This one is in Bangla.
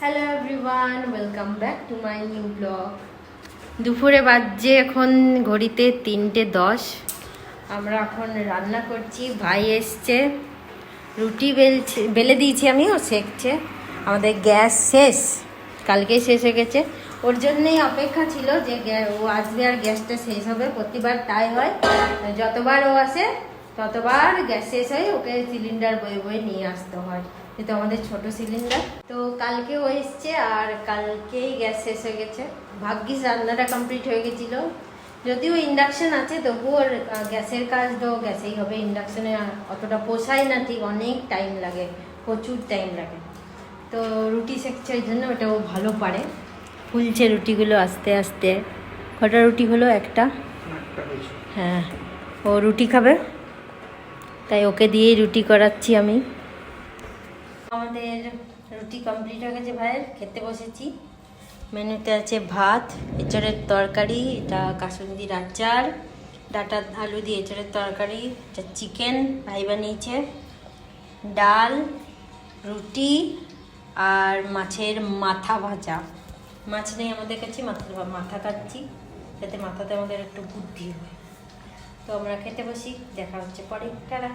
Hello everyone, welcome back to my new blog. দুপুরে বাজছে এখন ঘড়িতে 3:10। আমরা এখন রান্না করছি। ভাই এসছে, রুটি বেলে দিয়েছি আমি, ও সেঁকছে। আমাদের গ্যাস শেষ, কালকেই শেষ হয়ে গেছে। ওর জন্যই অপেক্ষা ছিল যে ও আসবে আর গ্যাসটা শেষ হবে। প্রতিবার তাই হয়, যতবার ও আসে ততবার গ্যাস শেষ হয়, ওকে সিলিন্ডার বয়ে বয়ে নিয়ে আসতে হয়। কিন্তু আমাদের ছোট সিলিন্ডার তো কালকে ও এসছে আর কালকেই গ্যাস শেষ হয়ে গেছে। ভাগ্যিস রান্নাটা কমপ্লিট হয়ে গেছিল। যদিও ইন্ডাকশন আছে তবুও ওর গ্যাসের কাজ তো গ্যাসেই হবে। ইন্ডাকশনে অতটা পোষায় না, ঠিক অনেক টাইম লাগে, প্রচুর টাইম লাগে। তো রুটি সেঁকছে, ওই জন্য ওটা ও ভালো পারে। ফুলছে রুটিগুলো আস্তে আস্তে। কটা রুটি হলো? একটা। হ্যাঁ, ও রুটি খাবে, তাই ওকে দিয়েই রুটি করাচ্ছি আমি। আমাদের রুটি কমপ্লিট হয়ে গেছে, ভাইয়ের খেতে বসেছি। মেনুতে আছে ভাত, এঁচড়ের তরকারি, এটা কাসুন্দির আচার, ডাটা আলু দিয়ে এঁচড়ের তরকারি, এটা চিকেন ভাই বানিয়েছে, ডাল, রুটি আর মাছের মাথা ভাজা। মাছ নেই আমাদের কাছে, মাথা কাটছি যাতে মাথাতে আমাদের একটু বুদ্ধি হয়। তো আমরা খেতে বসি, দেখা হচ্ছে পরে। টাটা।